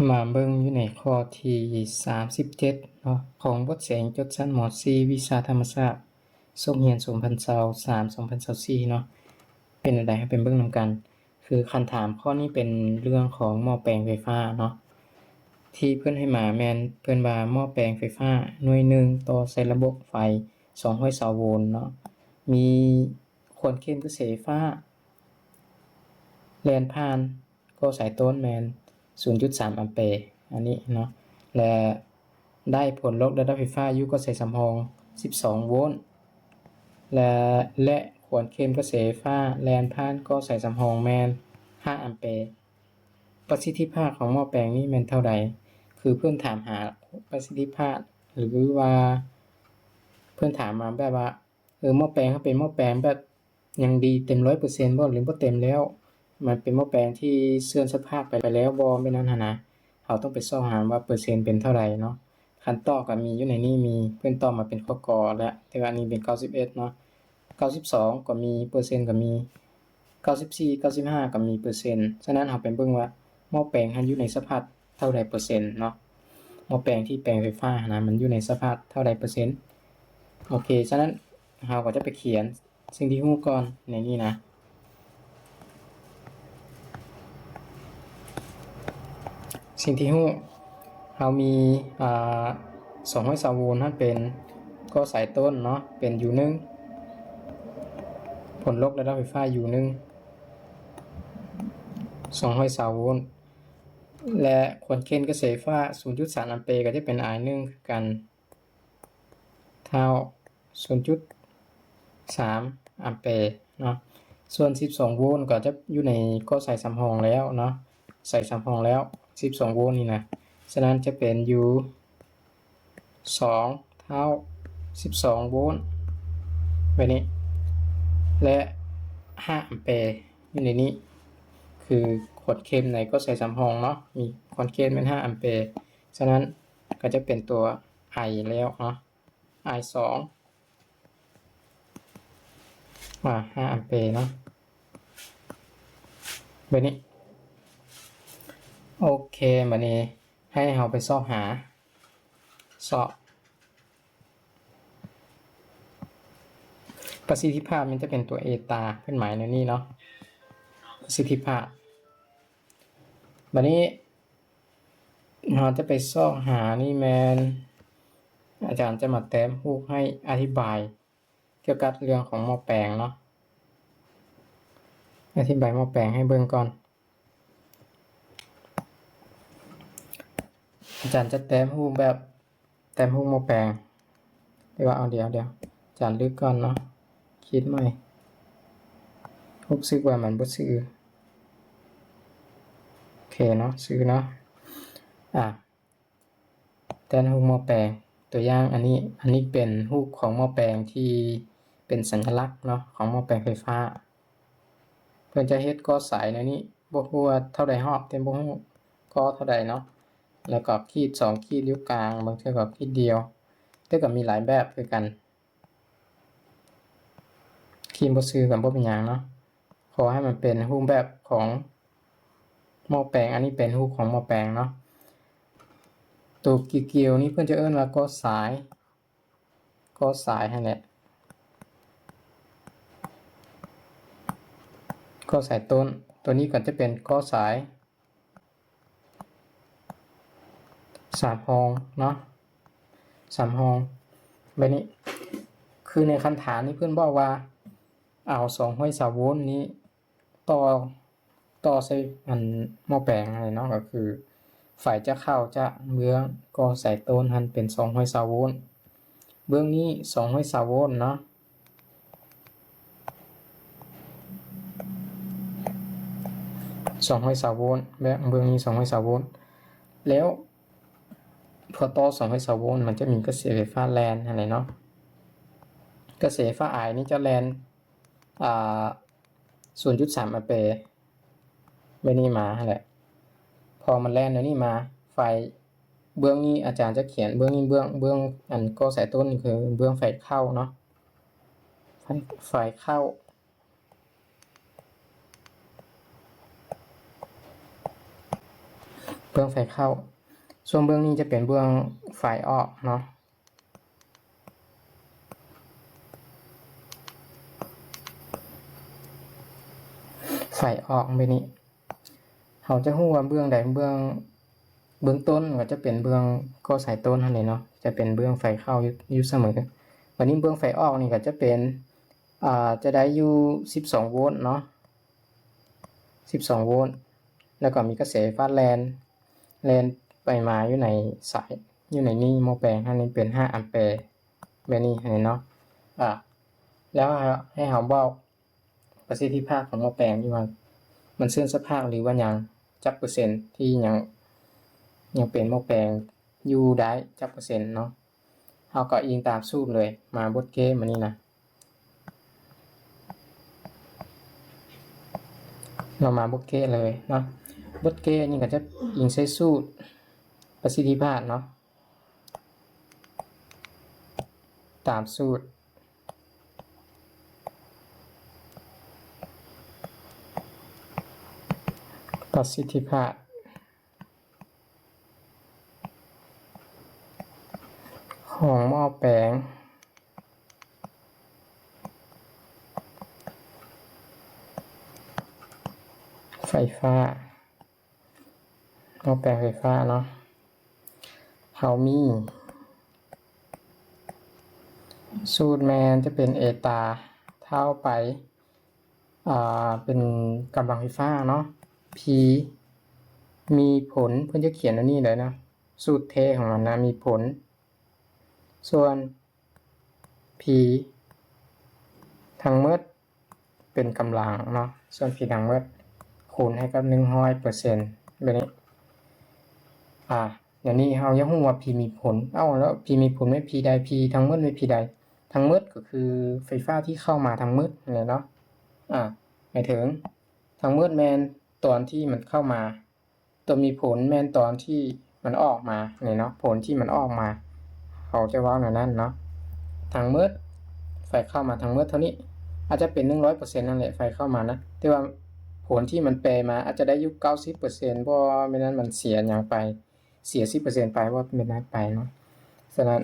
มาเบิ่งอยู่ในข้อที่37เนาะของบทแสงจดชั้นม.4 วิชาธรรมศาสตร์ทรงเรียน2023-2024เนาะเป็นอะไรให้เป็นเบิ่งนำกันคือคำถามข้อนี้เป็นเรื่องของหม้อแปลงไฟฟ้าเนาะที่เพิ่นให้มาแม่นเพิ่นว่าหม้อแปลงไฟฟ้าหน่วยหนึ่งต่อใช้ระบบไฟ220 โวลต์เนาะมีควรเข้มกระแสไฟฟ้าแล่นผ่านก็สายต้นแม่น0.3 แอมป์อันนี้เนาะและได้ผลลดระดับไฟฟ้าอยู่ก็ใส่สำรอง12 โวลต์และควรเข้มกระแสไฟฟ้าแล่นผ่านก็ใส่สำรองแม่น5 แอมป์ประสิทธิภาพของหม้อแปลงนี้แม่นเท่าใดคือเพิ่นถามหาประสิทธิภาพหรือว่าเพิ่นถามมาแบบว่าหม้อแปลงเขาเป็นหม้อแปลงแบบยังดีเต็ม 100% บ่หรือบ่เต็มแล้วมันเป็นหม้อแปลงที่เสื่อมสภาพไปแล้วบ่แม่นนั้นหั่นนะเราต้องไปเสาะหาว่าเปอร์เซ็นต์เป็นเท่าใดเนาะคันตอบก็มีอยู่ในนี้มีเพิ่นตอบมาเป็นข้อกอแล้วแต่ว่าอันนี้เป็น91เนาะ92ก็มีเปอร์เซ็นต์ก็มี94 95ก็มีเปอร์เซ็นต์ฉะนั้นเราไปเบิ่งว่าหม้อแปลงมันอยู่ในสภาพเท่าใดเปอร์เซ็นต์เนาะหม้อแปลงที่แปลงไฟฟ้านะมันอยู่ในสภาพเท่าใดเปอร์เซ็นต์โอเคฉะนั้นเราก็จะไปเขียนสิ่งที่รู้ก่อนในนี้นะสิ่งที่รู้เรามี220 โวลต์นั่นเป็นก็สายต้นเนาะเป็น U1 ผลลบระดับไฟฟ้า U1 220 โวลต์และควรเค้นกระแสไฟฟ้า 0.3 แอมป์ก็จะเป็น I1 กันเท่า 0.3 แอมป์เนาะส่วน12 โวลต์ก็จะอยู่ในก็ใส่สำรองแล้วเนาะใส่สำรองแล้ว12 โวลต์นี่นะฉะนั้นจะเป็น U 2 เท่า 12 โวลต์แบบนี้และ5 แอมป์อยู่ในนี้คือขวดเข้มในก็ใส่สำรองเนาะมีขวดเข้มเป็น5 แอมป์ฉะนั้นก็จะเป็นตัว I แล้วเนาะ I 25 แอมป์เนาะแบบนี้โอเคบัดนี้ให้เราไปสอบหาประสิทธิภาพมันจะเป็นตัวเอตาเป็นหมายในนี้เนาะประสิทธิภาพบัดนี้เราจะไปสอบหานี่แมนอาจารย์จะมาแต้มรูปให้อธิบายเกี่ยวกับเรื่องของหม้อแปลงเนาะอธิบายหม้อแปลงให้เบิ่งก่อนอาจารย์จะแต้มรูปแบบแต้มรูปหม้อแปลงเดี๋ยวเอาเดี๋ยวอาจารย์ลึกก่อนเนาะคิดใหม่รู้สึกว่ามันบ่ซื่อโอเคเนาะซื่อเนาะแต้มรูปหม้อแปลงตัวอย่างอันนี้เป็นรูปของหม้อแปลงที่เป็นสัญลักษณ์เนาะของหม้อแปลงไฟฟ้าเพิ่นจะเฮ็ดกอสายในนี้บ่ฮู้ว่าเท่าใดรอบแต่บ่ฮู้กอเท่าใดเนาะแล้วก็ขีด2ขีดอยู่กลางบางเทื่อก็ขีดเดียวแต่ก็มีหลายแบบคือกันขีดบ่ซื่อก็บ่เป็นหยังเนาะขอให้มันเป็นรูปแบบของหม้อแปลงอันนี้เป็นรูปของหม้อแปลงเนาะตัวเกี่ยวๆนี่เพิ่นจะเอิ้นว่ากอสายนั่นแหละกอสายต้นตัวนี้ก็จะเป็นกอสาย3 ห้องเนาะ3 ห้องแบบนี้คือในคันถามนี่เพิ่นบอกว่าเอา220 โวลต์นี้ต่อใส่หม้อแปลงอะไรเนาะก็คือไฟจะเข้าจะเบื้องก็ใส่ต้นหันเป็น220 โวลต์เบื้องนี้220 โวลต์เนาะ220 โวลต์และเบื้องนี้220 โวลต์แล้วพอต่อ220 โวลต์มันจะมีกระแสไฟฟ้าแล่นอะไรเนาะกระแสไฟฟ้า I นี่จะแล่น0.3 แอมป์ไว้นี่มาแหละพอมันแล่นแล้วนี่มาไฟเบื้องนี้อาจารย์จะเขียนเบื้องนี้เบื้องอันก็สายต้นนี่คือเบื้องไฟเข้าเนาะไฟเข้า เบื้องไฟเข้าส่วนเบื้องนี้จะเป็นเบื้องไฟออกเนาะไฟออกไปนี้เราจะรู้ว่าเบื้องใดเบื้องต้นก็จะเป็นเบื้องก็สายต้นนั่นเลยเนาะจะเป็นเบื้องไฟเข้าอยู่เสมอวันนี้เบื้องไฟออกนี่ก็จะเป็นจะได้อยู่12โวลต์เนาะ12โวลต์แล้วก็มีกระแสไฟฟ้าแลนไปมาอยู่ในสายอยู่ในนี่หม้อแปลงอันนี้เป็น5แอมแปร์แบบนี้เนาะแล้วให้เราบอกประสิทธิภาพของหม้อแปลงที่ว่ามันเสื่อมสภาพหรือว่ายังจักเปอร์เซ็นต์ที่ยังเป็นหม้อแปลงอยู่ได้จักเปอร์เซ็นต์เนาะเราก็อิงตามสูตรเลยมาบดเกมอันนี้นะเรามาบดเกเลยเนาะบดเกนี่ก็จะอิงใช้สูตรประสิทธิภาพเนาะตามสูตรประสิทธิภาพของหม้อแปลงไฟฟ้าหม้อแปลงไฟฟ้าเนาะเขามีสูตรแมนจะเป็นเอตาเท่าไปเป็นกำลังไฟฟ้าเนาะ P มีผลเพื่อนจะเขียนอันนี้เลยนะสูตรเทของมันนะมีผลส่วน P ทั้งหมดเป็นกำลังเนาะส่วน P ทั้งหมดคูณให้กับ100%แบบนี้อย่างนี้เรายังรู้ว่า P มีผลแล้ว P มีผลไม่ P ใด P ทั้งหมดไม่ P ใดทั้งหมดก็คือไฟฟ้าที่เข้ามาทั้งหมดเนี่ยเนาะหมายถึงทั้งหมดแมนตอนที่มันเข้ามาตัวมีผลแมนตอนที่มันออกมาเนี่ยเนาะผลที่มันออกมาเขาจะว่าอย่างนั้นเนาะทั้งหมดไฟเข้ามาทั้งหมดเท่านี้อาจจะเป็น100%นั่นแหละไฟเข้ามานะแต่ว่าผลที่มันแปลมาอาจจะได้อยู่90%เพราะไม่นั้นมันเสียอย่างไปเสีย10%ไปว่าไม่นั้นไปเนาะฉะนั้น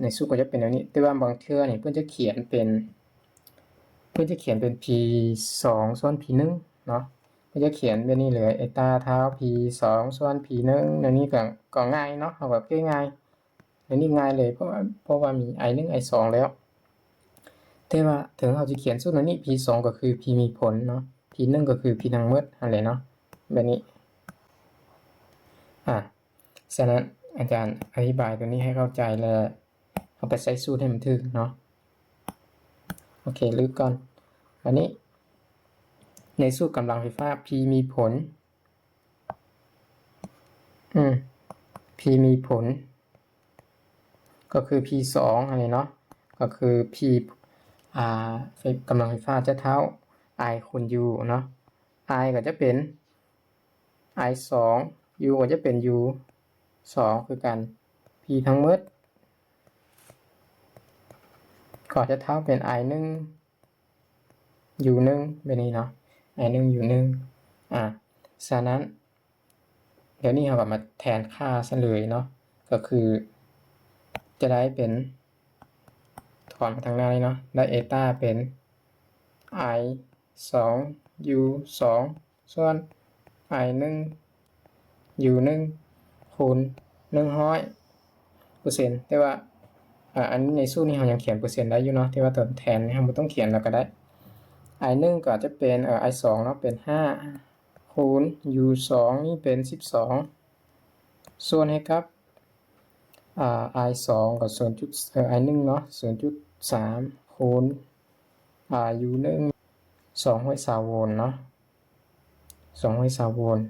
ในสูตรก็จะเป็นแบบนี้แต่ว่าบางเทื่อเนี่ยเพื่อนจะเขียนเป็น P2 ส่วน P1 เนาะเพื่อนจะเขียนแบบนี้เลยไอตาเท้า P2 ส่วน P1 ในนี้ก็ง่ายเนาะเอาแบบง่ายๆในนี้ง่ายเลยเพราะว่ามี I1 I2 แล้วแต่ว่าถึงเราจะเขียนสูตรนี้ P2 ก็คือ P มีผลเนาะ P1 ก็คือ P ทั้งหมดอะไรเนาะแบบนี้ฉะนั้นอาจารย์อธิบายตัวนี้ให้เข้าใจแล้วเอาไปใช้สูตรให้มันถึกเนาะโอเคลืมก่อนอันนี้ในสูตรกำลังไฟฟ้า P มีผลP มีผลก็คือ P2 อะไรเนาะก็คือ P กำลังไฟฟ้าจะเท่า I คูณ U เนาะ I ก็จะเป็น I2 U ก็จะเป็น U2 คือกัน P ทั้งหมดก็จะเท่าเป็น I1 U1 แบบนี้เนาะ I1 U1 ฉะนั้นเดี๋ยวนี้เราก็มาแทนค่าซะเลยเนาะก็คือจะได้เป็นถอนมาทางหน้านี้เนาะได้เอต้าเป็น I 2 U 2ส่วน I 1 U 1คูณ100%แต่ว่าอันนี้ในสูตรนี้เรายังเขียนเปอร์เซ็นต์ได้อยู่เนาะที่ว่าตัวแทนเราไม่ต้องเขียนแล้วก็ได้ I 1ก็จะเป็นI 2เนาะเป็น5คูณ U 2นี่เป็น12ส่วนให้ครับI 2กับI 1เนาะ 0.3 คูณU 1 220 โวลต์เนาะ220 โวลต์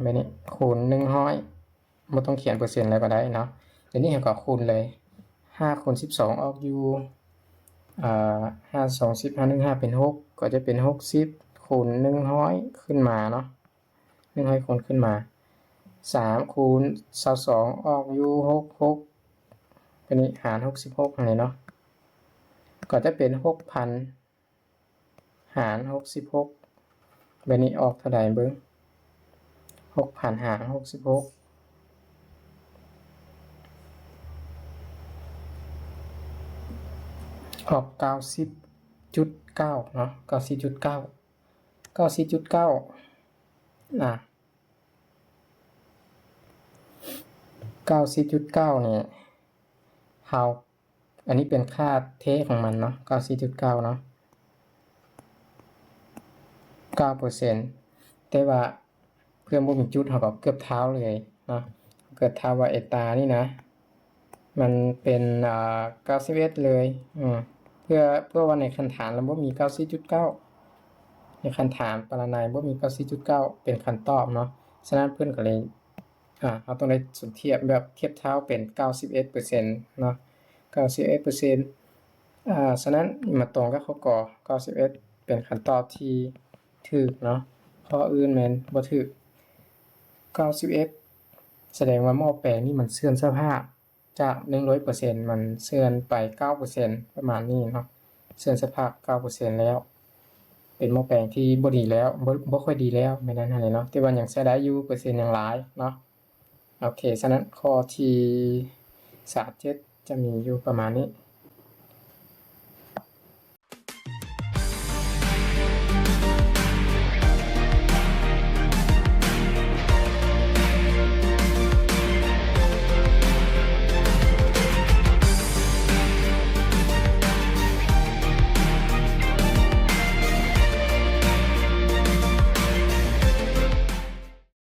แบบนี้คูณ100ไม่ต้องเขียนเปอร์เซ็นต์แล้วก็ได้เนาะเดี๋ยวนี้เราก็คูณเลย5คูณ12ออกอยู่5 2 10 5 1 5เป็น6ก็จะเป็น60คูณ100ขึ้นมาเนาะ100คูณขึ้นมา3คูณ22ออกอยู่66เป็นนี้หาร66อะไรเนาะก็จะเป็น 6,000 หาร66 ใบนี้ออกเท่าใดเบิ่ง6,566ออก90.9เนาะ94.9 94.9น่ะ94.9นี่เฮาอันนี้เป็นค่าเทของมันเนาะ94.9เนาะ9%แต่ว่าเพื่อนบ่มีจุดเฮาก็เกือบเท้าเลยเนาะเกิดท้าว่าไอ้ตานี่นะมันเป็น91เลยเพื่อว่าในคันฐานแล้วบ่มี 94.9 ในคันถามปรนัยบ่มี 94.9 เป็นคันตอบเนาะฉะนั้นเพิ่นก็เลยเราต้องได้สุดเทียบแบบเทียบเท่าเป็น 91% เนาะ 91% ฉะนั้นมาตรงกับข้อก91เป็นคำตอบที่ถูกเนาะข้ออื่นแม่นบ่ถูก91แสดงว่าหม้อแปลงนี่มันเสื่อมสภาพจาก 100% มันเสื่อมไป 9% ประมาณนี้เนาะเสื่อมสภาพ 9% แล้วเป็นหม้อแปลงที่บ่ดีแล้วบ่ค่อยดีแล้วแม่นนั้นหั่นแหละเนาะแต่ว่ายังใช้ได้อยู่เปอร์เซ็นต์ยังหลายเนาะโอเคฉะนั้นข้อที่37จะมีอยู่ประมาณนี้